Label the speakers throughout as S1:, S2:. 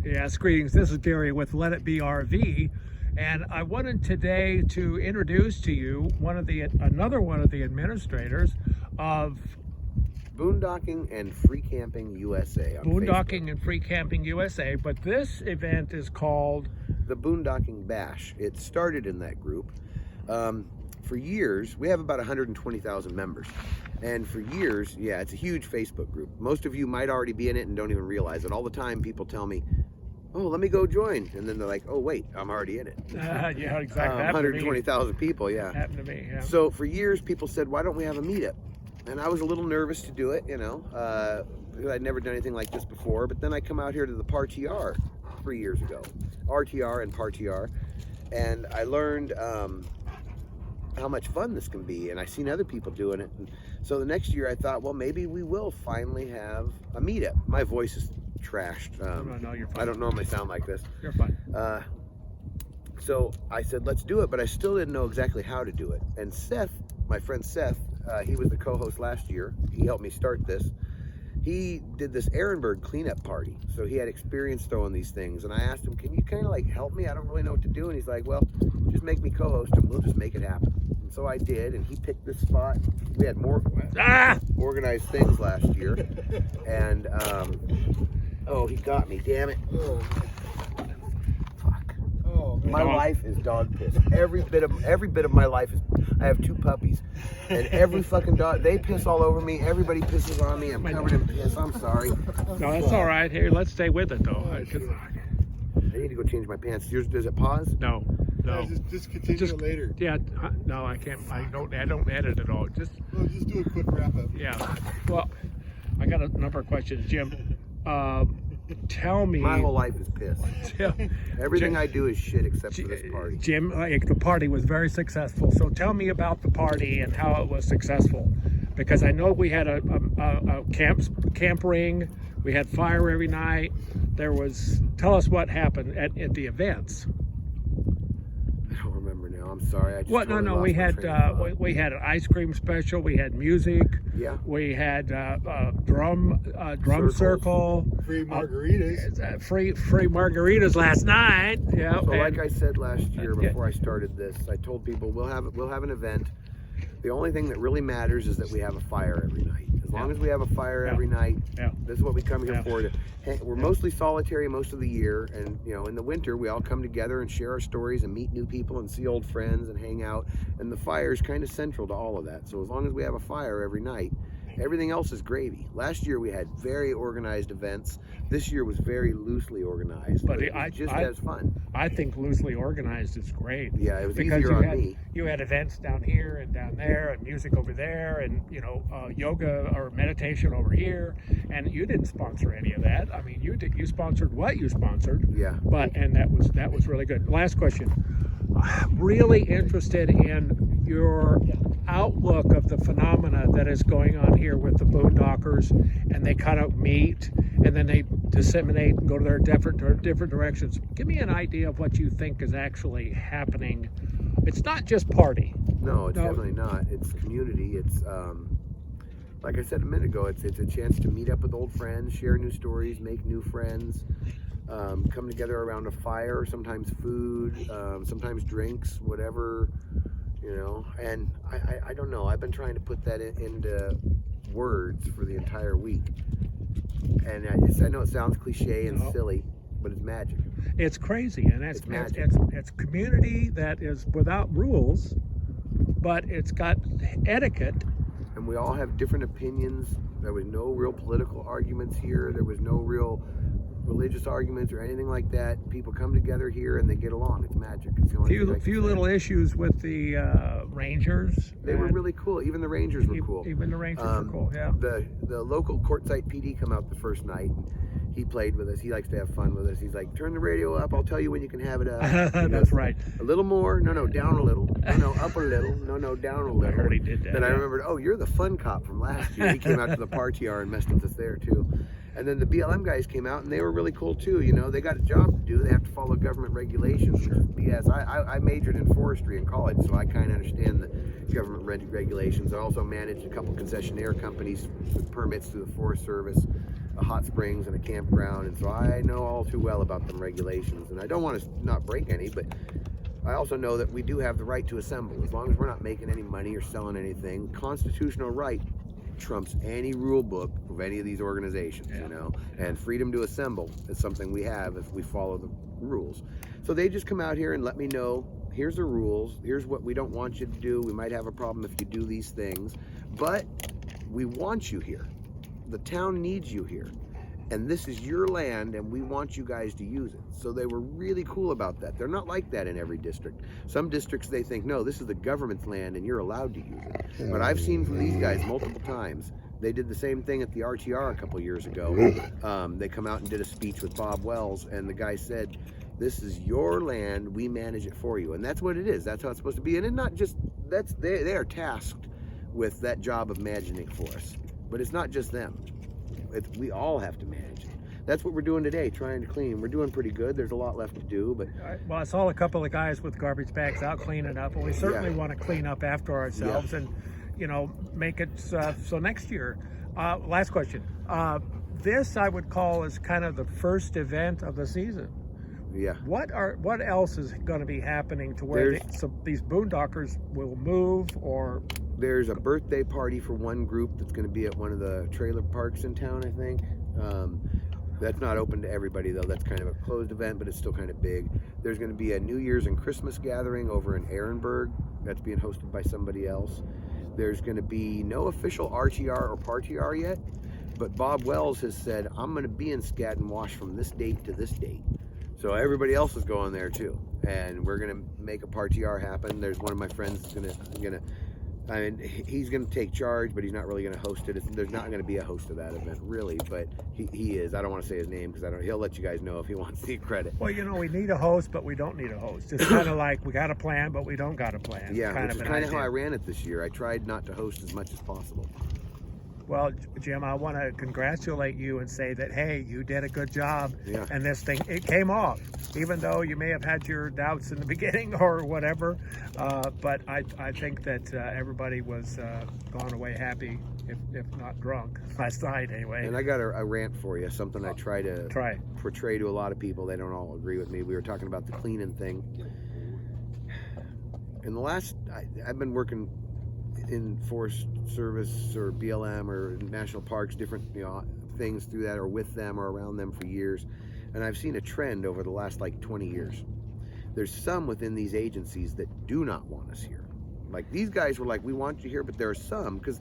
S1: Yes, greetings. This is Gary with Let It Be RV, and I wanted today to introduce to you another one of the administrators of
S2: Boondocking and Free Camping USA.
S1: Boondocking and Free Camping USA, but this event is called
S2: the Boondocking Bash. It started in that group. For years, we have about 120,000 members. And for years, yeah, it's a huge Facebook group. Most of you might already be in it and don't even realize it. All the time, people tell me, oh, let me go join. And then they're like, oh, wait, I'm already in it.
S1: Yeah, exactly.
S2: 120,000 people, yeah.
S1: Happened to me, yeah.
S2: So for years, people said, why don't we have a meetup? And I was a little nervous to do it, because I'd never done anything like this before. But then I come out here to the PAR-TR 3 years ago, RTR and PAR-TR, and I learned how much fun this can be, and I seen other people doing it. And so the next year I thought, well, maybe we will finally have a meetup. My voice is trashed.
S1: No, you're fine.
S2: I don't normally sound like this.
S1: You're fine.
S2: So I said, let's do it, but I still didn't know exactly how to do it. And Seth, my friend Seth, he was the co-host last year. He helped me start this. He did this Ehrenberg cleanup party. So he had experience throwing these things. And I asked him, can you kind of like help me? I don't really know what to do. And he's like, well, just make me co-host and we'll just make it happen. And so I did, and he picked this spot. We had more organized things last year. And, oh, he got me, damn it. Fuck.
S3: Oh, man.
S2: My life is dog piss. Every bit of my life is, I have 2 puppies. And every fucking dog, they piss all over me. Everybody pisses on me. I'm covered in piss. I'm sorry.
S1: No, that's all right. Here, let's stay with it, though.
S2: I need to go change my pants. Does it pause?
S1: No.
S3: Just continue it later.
S1: Yeah, no, I can't. I don't edit at all.
S3: Just do a quick wrap up.
S1: Yeah. Well, I got a number of questions, Jim. Tell me.
S2: My whole life is piss. Everything I do is shit except for this party.
S1: Jim, the party was very successful. So tell me about the party and how it was successful, because I know we had a camp ring. We had fire every night. Tell us what happened at the events.
S2: I don't remember now. I'm sorry. I just
S1: No. We had an ice cream special. We had music.
S2: Yeah.
S1: We had drum circle.
S3: Free margaritas.
S1: Free margaritas last night. Yeah.
S2: So like I said last year before I started this, I told people we'll have an event. The only thing that really matters is that we have a fire every night. As long as we have a fire every night, this is what we come here for. We're mostly solitary most of the year, and in the winter we all come together and share our stories and meet new people and see old friends and hang out. And the fire is kind of central to all of that. So as long as we have a fire every night, everything else is gravy. Last year we had very organized events. This year was very loosely organized, but it was just as fun.
S1: I think loosely organized is great.
S2: Yeah, it was
S1: because
S2: easier on me.
S1: You had events down here and down there, and music over there, and yoga or meditation over here. And you didn't sponsor any of that. I mean, you did. You sponsored what you sponsored.
S2: Yeah.
S1: And that was really good. Last question. I'm really interested in your outlook of the phenomena that is going on here with the Boondockers, and they kind of meet and then they disseminate and go to their different directions. Give me an idea of what you think is actually happening. It's not just party.
S2: No, it's definitely not. It's community. It's like I said a minute ago, it's a chance to meet up with old friends, share new stories, make new friends, come together around a fire, sometimes food, sometimes drinks, whatever. And I don't know. I've been trying to put that into words for the entire week. And I know it sounds cliche and silly, but it's magic.
S1: It's crazy, and it's magic. It's community that is without rules, but it's got etiquette.
S2: And we all have different opinions. There was no real political arguments here. There was no real religious arguments or anything like that. People come together here and they get along. It's magic. It's the only
S1: few little issues with the Rangers.
S2: They were really cool. Even the Rangers were cool.
S1: Even the Rangers were cool. Yeah.
S2: The local Quartzsite PD come out the first night. He played with us. He likes to have fun with us. He's like, turn the radio up. I'll tell you when you can have it up.
S1: That's right.
S2: A little more. No, down a little. No, up a little. No, down a little.
S1: I heard he did that.
S2: Then I remembered, oh, you're the fun cop from last year. He came out to the PAR-TR and messed with us there too. And then the BLM guys came out and they were really cool too. They got a job to do. They have to follow government regulations. BS. I majored in forestry in college, so I kind of understand the government regulations. I also managed a couple concessionaire companies with permits through the Forest Service. a hot springs and a campground, and so I know all too well about them regulations, and I don't want to not break any, but I also know that we do have the right to assemble. As long as we're not making any money or selling anything, constitutional right trumps any rule book of any of these organizations, you know, and freedom to assemble is something we have if we follow the rules. So they just come out here and let me know, here's the rules, here's what we don't want you to do, we might have a problem if you do these things, but we want you here. The town needs you here, and this is your land, and we want you guys to use it. So they were really cool about that. They're not like that in every district. Some districts, they think, no, this is the government's land and you're allowed to use it. But I've seen from these guys multiple times. They did the same thing at the RTR a couple years ago. They come out and did a speech with Bob Wells, and the guy said, this is your land, we manage it for you. And that's what it is. That's how it's supposed to be. And it's not just, they are tasked with that job of managing it for us. But it's not just them. We all have to manage it. That's what we're doing today, trying to clean. We're doing pretty good. There's a lot left to do, but
S1: well, I saw a couple of guys with garbage bags out cleaning up, and we certainly want to clean up after ourselves and, you know, make it so next year. Last question. This I would call as kind of the first event of the season.
S2: Yeah.
S1: What else is going to be happening to where these boondockers will move? Or
S2: there's a birthday party for one group that's going to be at one of the trailer parks in town, I think. That's not open to everybody though. That's kind of a closed event, but it's still kind of big. There's going to be a New Year's and Christmas gathering over in Ehrenberg. That's being hosted by somebody else. There's going to be no official RTR or PARTR yet, but Bob Wells has said, I'm going to be in Scat and Wash from this date to this date. So everybody else is going there too, and we're gonna make a PARTR happen. There's one of my friends that's gonna I mean, he's gonna take charge, but he's not really gonna host it. There's not gonna be a host of that event, really, but he is. I don't want to say his name because he'll let you guys know if he wants the credit.
S1: Well, you know, we need a host, but we don't need a host. It's kind of like we got a plan, but we don't got a plan.
S2: Yeah, which is kind of how I ran it this year. I tried not to host as much as possible.
S1: Well, Jim, I want to congratulate you and say that, hey, you did a good job.
S2: Yeah.
S1: And this thing, it came off, even though you may have had your doubts in the beginning or whatever. But I think that everybody was gone away happy, if not drunk, last night anyway.
S2: And I got a rant for you, something I try to portray to a lot of people. They don't all agree with me. We were talking about the cleaning thing. In the last, I've been working in Forest Service or BLM or national parks, different things through that or with them or around them for years, and I've seen a trend over the last like 20 years. There's some within these agencies that do not want us here. Like these guys were like, we want you here, but there are some, because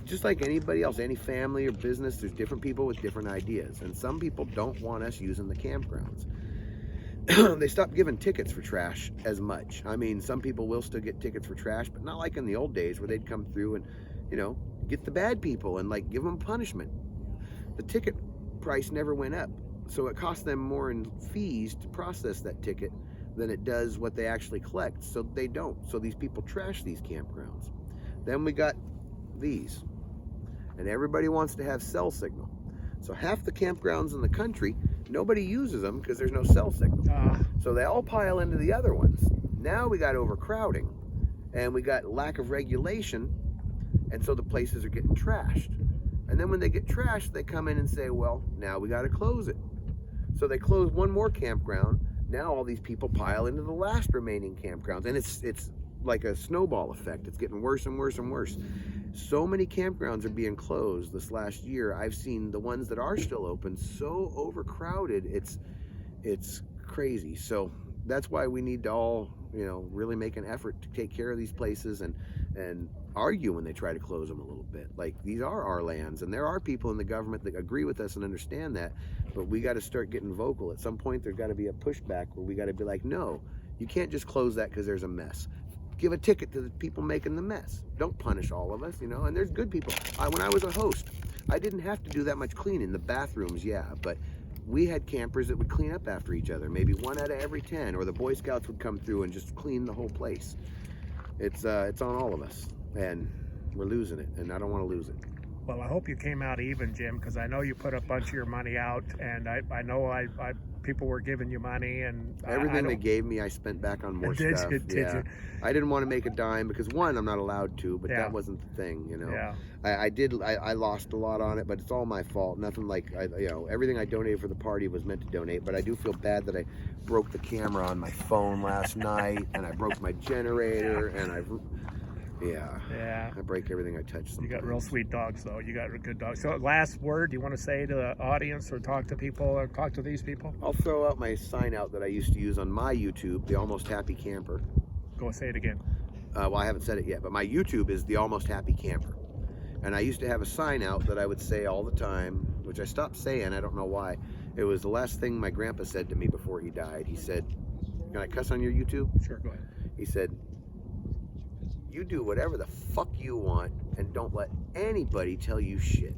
S2: just like anybody else, any family or business, there's different people with different ideas, and some people don't want us using the campgrounds. They stopped giving tickets for trash as much. I mean, some people will still get tickets for trash, but not like in the old days where they'd come through and, get the bad people and like give them punishment. The ticket price never went up, so it cost them more in fees to process that ticket than it does what they actually collect. So they don't. So these people trash these campgrounds. Then we got these, and everybody wants to have cell signal. So half the campgrounds in the country, nobody uses them because there's no cell signal. So they all pile into the other ones. Now we got overcrowding, and we got lack of regulation, and so the places are getting trashed. And then when they get trashed, they come in and say, well, now we got to close it. So they close one more campground. Now all these people pile into the last remaining campgrounds, and it's like a snowball effect. It's getting worse and worse and worse. So many campgrounds are being closed this last year. I've seen the ones that are still open so overcrowded, it's crazy. So that's why we need to all, really make an effort to take care of these places and argue when they try to close them a little bit. Like, these are our lands, and there are people in the government that agree with us and understand that, but we got to start getting vocal. At some point, there's got to be a pushback where we got to be like, no, you can't just close that because there's a mess. Give a ticket to the people making the mess. Don't punish all of us, and there's good people. When I was a host, I didn't have to do that much cleaning. The bathrooms, yeah, but we had campers that would clean up after each other, maybe 1 out of every 10, or the Boy Scouts would come through and just clean the whole place. It's on all of us, and we're losing it, and I don't want to lose it.
S1: Well, I hope you came out even, Jim, because I know you put a bunch of your money out, and I know people were giving you money, and
S2: everything they gave me, I spent back on more
S1: did
S2: stuff.
S1: Did you?
S2: I didn't want to make a dime because one, I'm not allowed to, but that wasn't the thing, you know.
S1: Yeah.
S2: I lost a lot on it, but it's all my fault. Nothing like everything I donated for the party was meant to donate, but I do feel bad that I broke the camera on my phone last night, and I broke my generator, and I break everything I touch sometimes.
S1: You got real sweet dogs, though. You got good dogs. So last word, do you want to say to the audience or talk to people or talk to these people?
S2: I'll throw out my sign out that I used to use on my YouTube, The Almost Happy Camper.
S1: Go say it again.
S2: Well, I haven't said it yet, but my YouTube is The Almost Happy Camper. And I used to have a sign out that I would say all the time, which I stopped saying, I don't know why. It was the last thing my grandpa said to me before he died. He said, "Can I cuss on your YouTube?"
S1: Sure, go ahead.
S2: He said, "You do whatever the fuck you want and don't let anybody tell you shit."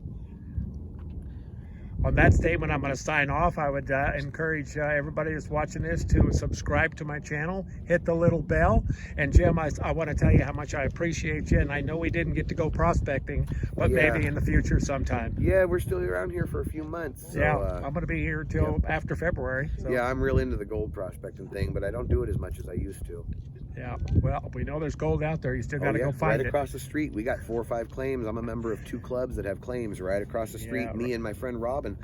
S1: On that statement, I'm going to sign off. I would encourage everybody that's watching this to subscribe to my channel, hit the little bell. And Jim, I want to tell you how much I appreciate you. And I know we didn't get to go prospecting, but maybe in the future sometime.
S2: Yeah, we're still around here for a few months. So,
S1: I'm going to be here till after February. So.
S2: Yeah, I'm real into the gold prospecting thing, but I don't do it as much as I used to.
S1: Yeah, well, we know there's gold out there. You still got to go find it.
S2: Right across the street, we got 4 or 5 claims. I'm a member of 2 clubs that have claims right across the street. Me and my friend Robin,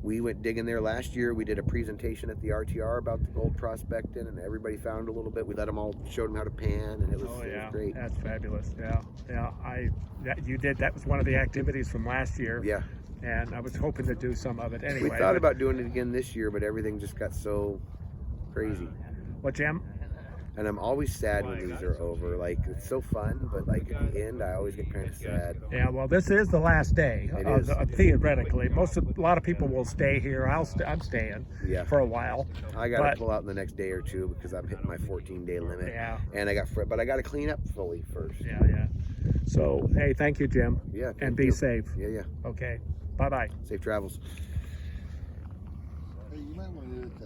S2: we went digging there last year. We did a presentation at the RTR about the gold prospecting, and everybody found a little bit. We let them all, showed them how to pan, and it was great.
S1: That's fabulous. You did. That was one of the activities from last year.
S2: Yeah.
S1: And I was hoping to do some of it anyway.
S2: We thought about doing it again this year, but everything just got so crazy.
S1: Well, Jim?
S2: And I'm always sad when these are over. Like, it's so fun, but like at the end, I always get kind of sad.
S1: Yeah, well, this is the last day.
S2: It is.
S1: Theoretically, a lot of people will stay here. I'm staying for a while.
S2: I got to pull out in the next day or two because I'm hitting my 14-day limit.
S1: Yeah.
S2: And I got to clean up fully first.
S1: Yeah. So, hey, thank you, Jim.
S2: Yeah.
S1: And be safe.
S2: Yeah.
S1: Okay. Bye-bye.
S2: Safe travels.
S3: Hey, you might want to do it that